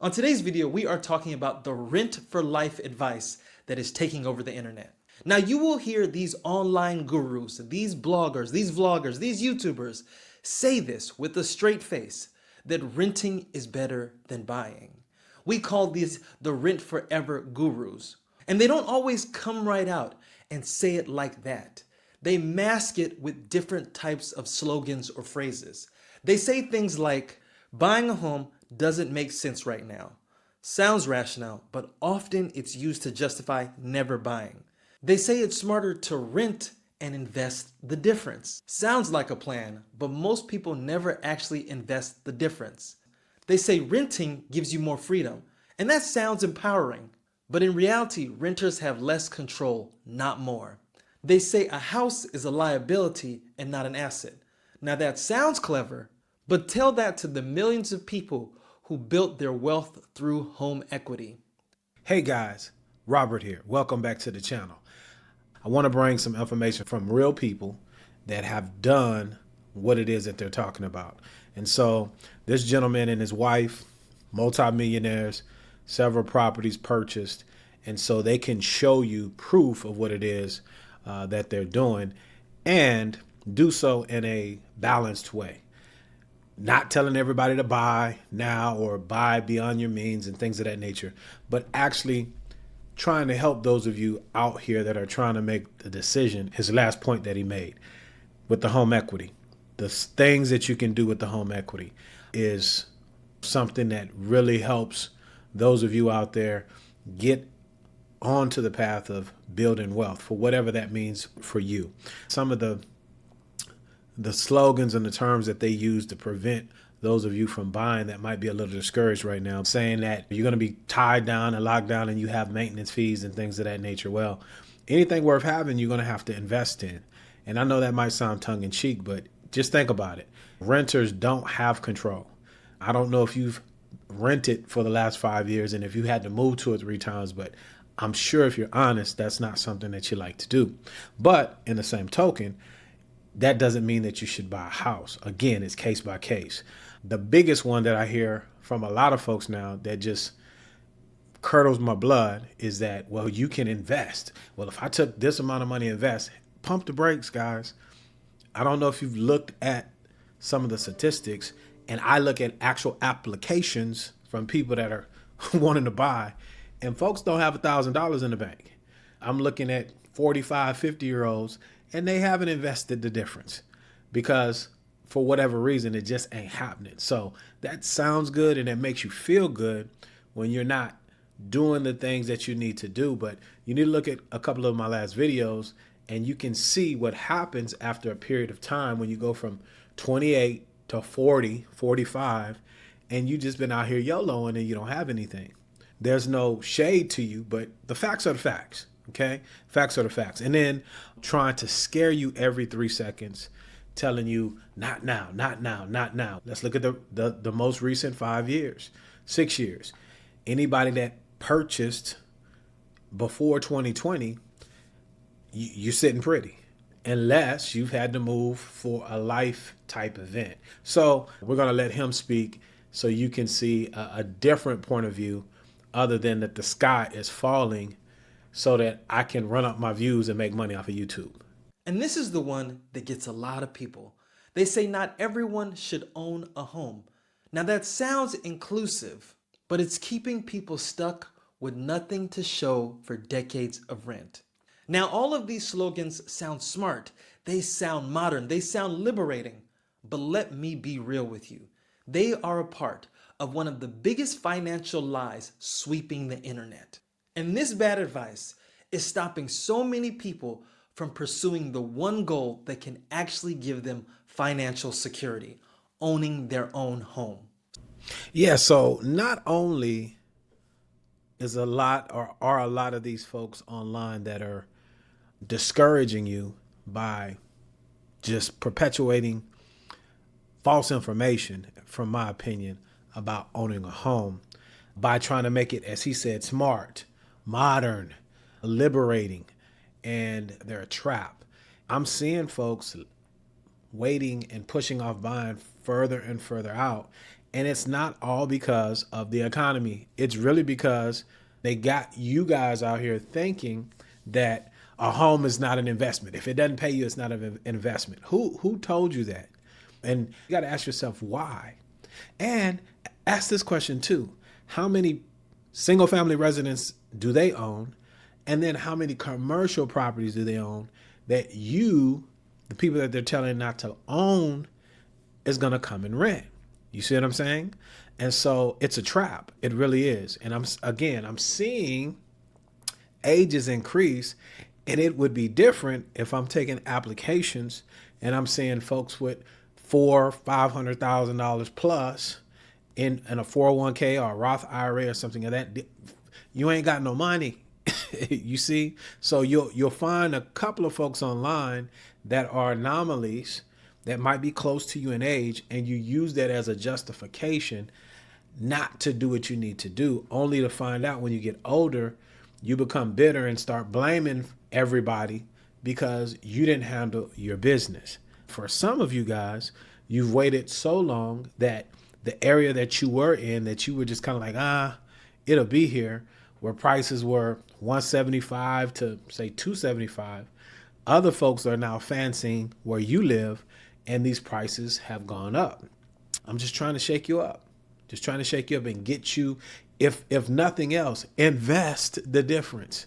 On today's video, we are talking about the rent for life advice that is taking over the internet. Now, you will hear these online gurus, these bloggers, these vloggers, these YouTubers say this with a straight face, that renting is better than buying. We call these the rent forever gurus. And they don't always come right out and say it like that. They mask it with different types of slogans or phrases. They say things like, buying a home doesn't make sense right now. Sounds rational, but often it's used to justify never buying. They say it's smarter to rent and invest the difference. Sounds like a plan, but most people never actually invest the difference. They say renting gives you more freedom, and that sounds empowering. But in reality, renters have less control, not more. They say a house is a liability and not an asset. Now that sounds clever, but tell that to the millions of people who built their wealth through home equity. Hey guys, Robert here. Welcome back to the channel. I want to bring some information from real people that have done what it is that they're talking about. And so this gentleman and his wife, multimillionaires, several properties purchased. And so they can show you proof of what it is that they're doing and do so in a balanced way. Not telling everybody to buy now or buy beyond your means and things of that nature, but actually trying to help those of you out here that are trying to make the decision. His last point that he made with the home equity, the things that you can do with the home equity is something that really helps those of you out there get onto the path of building wealth for whatever that means for you. Some of the slogans and the terms that they use to prevent those of you from buying that might be a little discouraged right now, saying that you're going to be tied down and locked down and you have maintenance fees and things of that nature. Well, anything worth having, you're going to have to invest in. And I know that might sound tongue in cheek, but just think about it. Renters don't have control. I don't know if you've rented for the last 5 years and if you had to move 2 or 3 times, but I'm sure if you're honest, that's not something that you like to do. But in the same token, that doesn't mean that you should buy a house. Again, it's case by case. The biggest one that I hear from a lot of folks now that just curdles my blood is that, well, you can invest. Well, if I took this amount of money to invest, pump the brakes, guys. I don't know if you've looked at some of the statistics, and I look at actual applications from people that are wanting to buy, and folks don't have $1,000 in the bank. I'm looking at 45, 50-year-olds, and they haven't invested the difference because for whatever reason, it just ain't happening. So that sounds good and it makes you feel good when you're not doing the things that you need to do. But you need to look at a couple of my last videos and you can see what happens after a period of time when you go from 28 to 40, 45, and you just been out here YOLOing and you don't have anything. There's no shade to you, but the facts are the facts. Okay, facts are the facts. And then trying to scare you every 3 seconds, telling you not now, not now, not now. Let's look at the most recent 5 years, 6 years. Anybody that purchased before 2020, you're sitting pretty, unless you've had to move for a life type event. So we're going to let him speak so you can see a different point of view other than that the sky is falling so that I can run up my views and make money off of YouTube. And this is the one that gets a lot of people. They say not everyone should own a home. Now that sounds inclusive, but it's keeping people stuck with nothing to show for decades of rent. Now all of these slogans sound smart, they sound modern, they sound liberating, but let me be real with you. They are a part of one of the biggest financial lies sweeping the internet. And this bad advice is stopping so many people from pursuing the one goal that can actually give them financial security, owning their own home. Yeah, so not only is are a lot of these folks online that are discouraging you by just perpetuating false information, from my opinion, about owning a home, by trying to make it, as he said, smart, modern, liberating, and they're a trap. I'm seeing folks waiting and pushing off buying further and further out, And it's not all because of the economy. It's really because they got you guys out here thinking that a home is not an investment. If it doesn't pay you, it's not an investment. Who told you that? And you got to ask yourself why. And ask this question too. How many single family residents do they own? And then how many commercial properties do they own that you, the people that they're telling not to own, is going to come and rent? You see what I'm saying? And so it's a trap. It really is. And I'm seeing ages increase, and it would be different if I'm taking applications and I'm seeing folks with $500,000 plus in a 401k or a Roth IRA or something of that. You ain't got no money. You see? So you'll find a couple of folks online that are anomalies that might be close to you in age, and you use that as a justification not to do what you need to do, only to find out when you get older, you become bitter and start blaming everybody because you didn't handle your business. For some of you guys, you've waited so long that the area that you were in, that you were just kind of like, it'll be here, where prices were 175 to say 275. Other folks are now fancying where you live, and these prices have gone up. I'm just trying to shake you up. Just trying to shake you up and get you, if nothing else, invest the difference.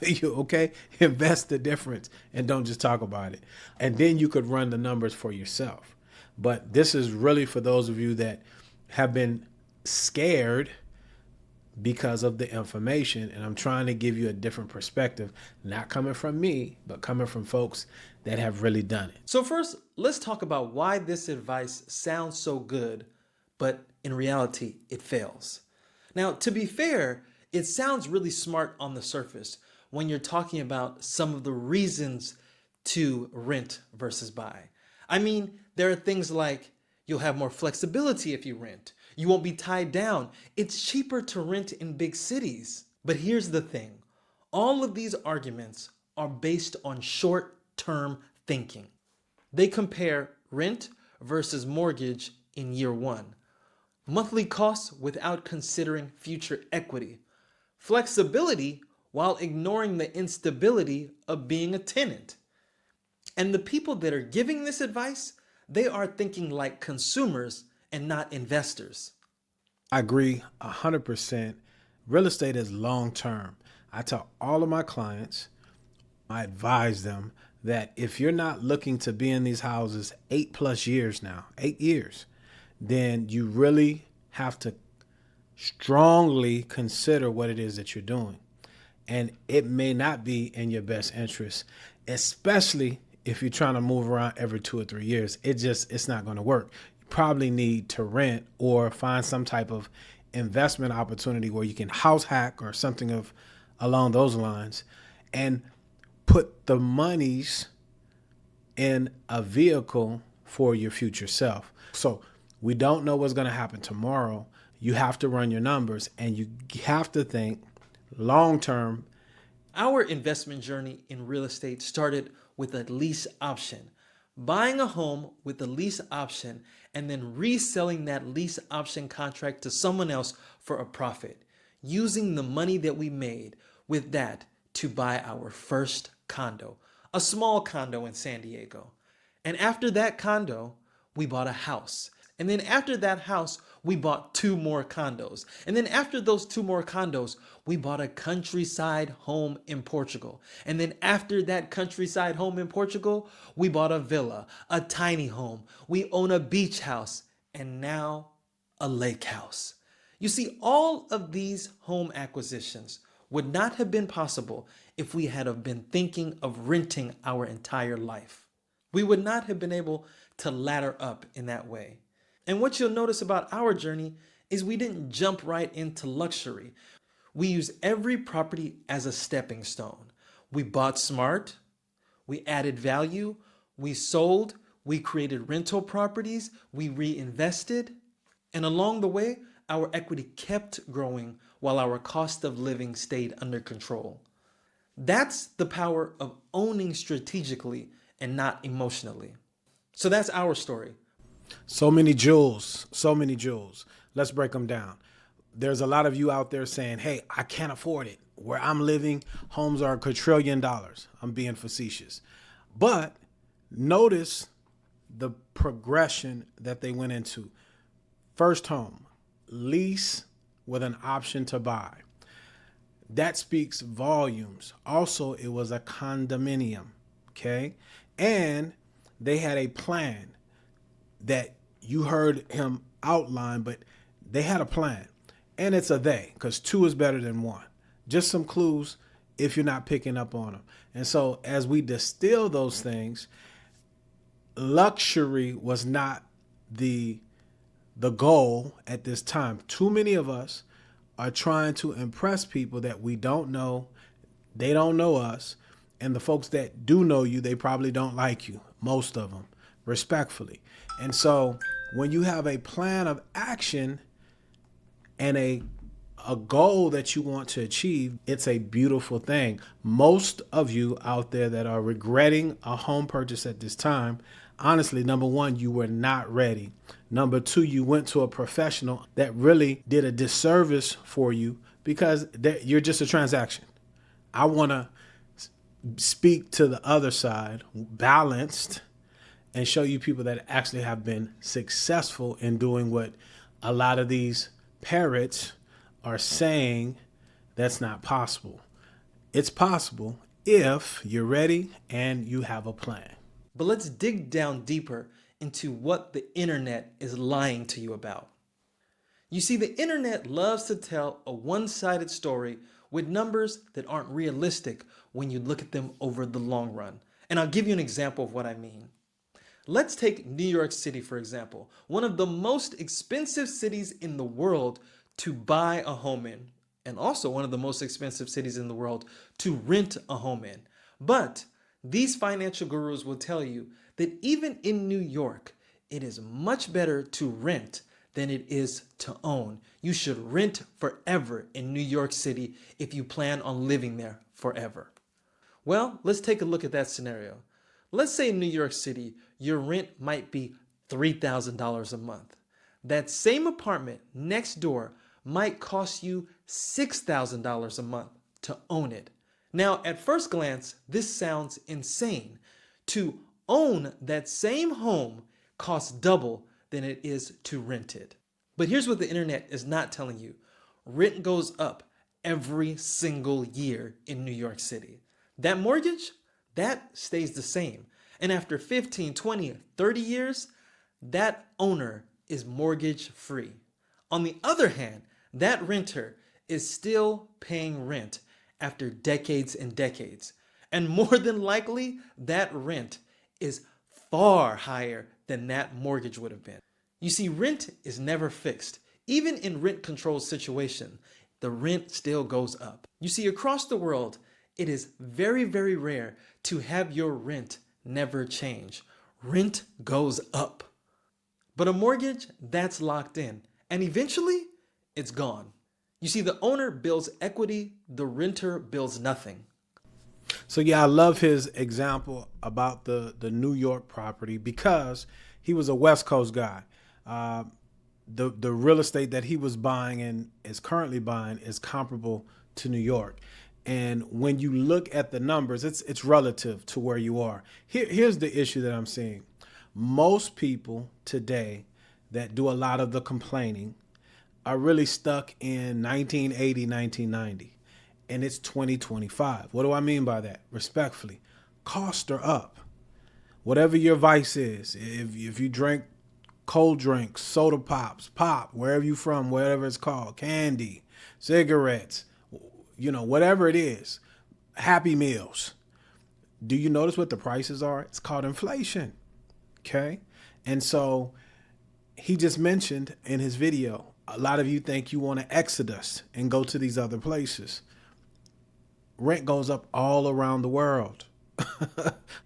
You okay? Invest the difference and don't just talk about it. And then you could run the numbers for yourself. But this is really for those of you that have been scared because of the information. And I'm trying to give you a different perspective, not coming from me, but coming from folks that have really done it. So first, let's talk about why this advice sounds so good, but in reality, it fails. Now, to be fair, it sounds really smart on the surface when you're talking about some of the reasons to rent versus buy. I mean, there are things like you'll have more flexibility if you rent. You won't be tied down. It's cheaper to rent in big cities. But here's the thing. All of these arguments are based on short-term thinking. They compare rent versus mortgage in year one, monthly costs without considering future equity, flexibility while ignoring the instability of being a tenant. And the people that are giving this advice, they are thinking like consumers and not investors. I agree 100%. Real estate is long term. I tell all of my clients, I advise them that if you're not looking to be in these houses 8+ years now, 8 years, then you really have to strongly consider what it is that you're doing. And it may not be in your best interest, especially if you're trying to move around every 2 or 3 years. It's not going to work. You probably need to rent or find some type of investment opportunity where you can house hack or something along those lines, and put the monies in a vehicle for your future self. So we don't know what's going to happen tomorrow. You have to run your numbers, and you have to think long term. Our investment journey in real estate started with a lease option. Buying a home with a lease option and then reselling that lease option contract to someone else for a profit, using the money that we made with that to buy our first condo, a small condo in San Diego. And after that condo, we bought a house. And then after that house, we bought 2 more condos. And then after those 2 more condos, we bought a countryside home in Portugal. And then after that countryside home in Portugal, we bought a villa, a tiny home. We own a beach house, and now a lake house. You see, all of these home acquisitions would not have been possible if we had have been thinking of renting our entire life. We would not have been able to ladder up in that way. And what you'll notice about our journey is we didn't jump right into luxury. We use every property as a stepping stone. We bought smart, we added value, we sold, we created rental properties, we reinvested, and along the way, our equity kept growing while our cost of living stayed under control. That's the power of owning strategically and not emotionally. So that's our story. So many jewels, so many jewels. Let's break them down. There's a lot of you out there saying, hey, I can't afford it. Where I'm living, homes are $1 quadrillion. I'm being facetious. But notice the progression that they went into. First home, lease with an option to buy. That speaks volumes. Also, it was a condominium, okay? And they had a plan that you heard him outline, but they had a plan. And it's a they, because two is better than one. Just some clues if you're not picking up on them. And so as we distill those things, luxury was not the goal at this time. Too many of us are trying to impress people that we don't know. They don't know us. And the folks that do know you, they probably don't like you, most of them, respectfully. And so when you have a plan of action and a goal that you want to achieve, it's a beautiful thing. Most of you out there that are regretting a home purchase at this time, honestly, number one, you were not ready. Number two, you went to a professional that really did a disservice for you because you're just a transaction. I want to speak to the other side, balanced, and show you people that actually have been successful in doing what a lot of these parrots are saying that's not possible. It's possible if you're ready and you have a plan. But let's dig down deeper into what the internet is lying to you about. You see, the internet loves to tell a one-sided story with numbers that aren't realistic when you look at them over the long run. And I'll give you an example of what I mean. Let's take New York City, for example, one of the most expensive cities in the world to buy a home in, and also one of the most expensive cities in the world to rent a home in. But these financial gurus will tell you that even in New York, it is much better to rent than it is to own. You should rent forever in New York City if you plan on living there forever. Well, let's take a look at that scenario. Let's say in New York City, your rent might be $3,000 a month. That same apartment next door might cost you $6,000 a month to own it. Now, at first glance, this sounds insane. To own that same home costs double than it is to rent it. But here's what the internet is not telling you. Rent goes up every single year in New York City. That mortgage, that stays the same. And after 15, 20, 30 years, that owner is mortgage free. On the other hand, that renter is still paying rent after decades and decades. And more than likely, that rent is far higher than that mortgage would have been. You see, rent is never fixed. Even in rent control situation, the rent still goes up. You see, across the world, it is very, very rare to have your rent never change. Rent goes up. But a mortgage, that's locked in. And eventually, it's gone. You see, the owner builds equity, the renter builds nothing. So yeah, I love his example about the New York property because he was a West Coast guy. The real estate that he was buying and is currently buying is comparable to New York. And when you look at the numbers, it's relative to where you are. Here's the issue that I'm seeing. Most people today that do a lot of the complaining are really stuck in 1980, 1990, and it's 2025. What do I mean by that? Respectfully, costs are up. Whatever your vice is, if you drink cold drinks, soda pops, pop, wherever you from, whatever it's called, candy, cigarettes, whatever it is, Happy Meals. Do you notice what the prices are? It's called inflation. Okay. And so he just mentioned in his video, a lot of you think you want to exodus and go to these other places. Rent goes up all around the world.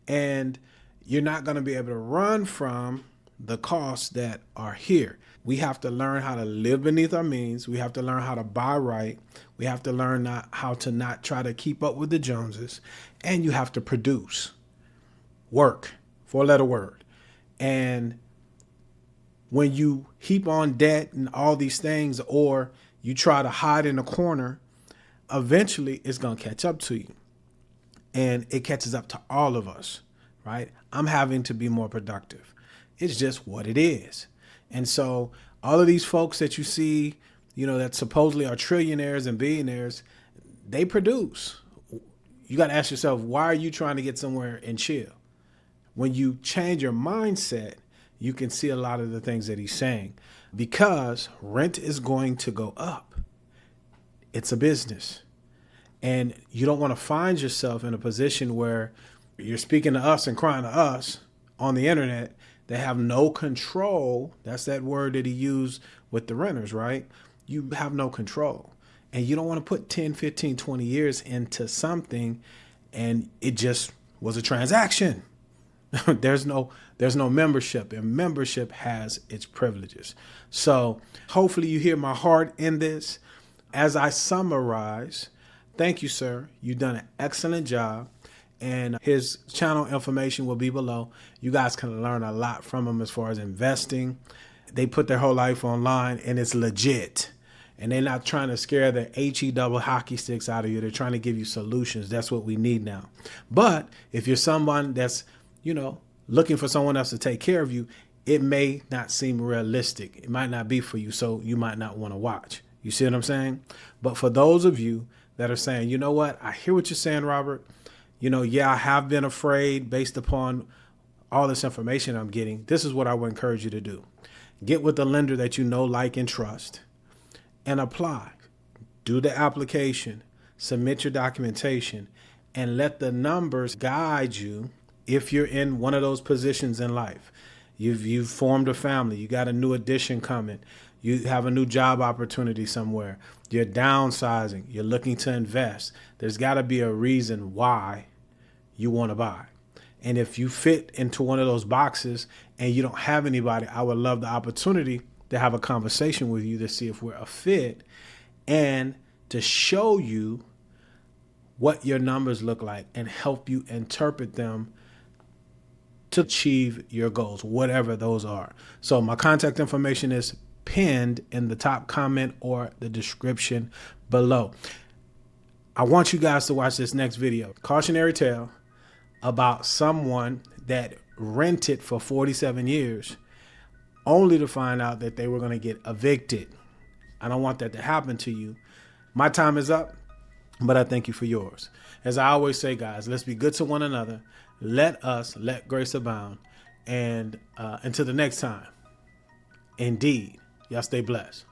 And you're not going to be able to run from the costs that are here. We have to learn how to live beneath our means. We have to learn how to buy right. We have to learn how to not try to keep up with the Joneses. And you have to produce. Work. Four-letter word. And when you heap on debt and all these things, or you try to hide in a corner, eventually it's going to catch up to you. And it catches up to all of us, right? I'm having to be more productive. It's just what it is. And so all of these folks that you see, that supposedly are trillionaires and billionaires, they produce. You got to ask yourself, why are you trying to get somewhere and chill? When you change your mindset, you can see a lot of the things that he's saying, because rent is going to go up. It's a business. And you don't want to find yourself in a position where you're speaking to us and crying to us on the internet that have no control. That's that word that he used with the renters, right? You have no control. And you don't want to put 10, 15, 20 years into something and it just was a transaction. There's no membership, and membership has its privileges. So hopefully you hear my heart in this. As I summarize, thank you, sir. You've done an excellent job. And his channel information will be below. You guys can learn a lot from him as far as investing. They put their whole life online, and it's legit. And they're not trying to scare the HE double hockey sticks out of you. They're trying to give you solutions. That's what we need now. But if you're someone that's, looking for someone else to take care of you, it may not seem realistic. It might not be for you, so you might not want to watch. You see what I'm saying? But for those of you that are saying, you know what, I hear what you're saying, Robert. I have been afraid based upon all this information I'm getting. This is what I would encourage you to do. Get with the lender that you know, like, and trust, and apply. Do the application, submit your documentation, and let the numbers guide you. If you're in one of those positions in life, you've formed a family, you got a new addition coming, you have a new job opportunity somewhere, you're downsizing, you're looking to invest, there's got to be a reason why you want to buy. And if you fit into one of those boxes and you don't have anybody, I would love the opportunity to have a conversation with you to see if we're a fit and to show you what your numbers look like and help you interpret them to achieve your goals, whatever those are. So my contact information is pinned in the top comment or the description below. I want you guys to watch this next video. Cautionary tale about someone that rented for 47 years only to find out that they were going to get evicted. I don't want that to happen to you. My time is up, but I thank you for yours. As I always say, guys, let's be good to one another. Let grace abound. And until the next time, indeed, y'all stay blessed.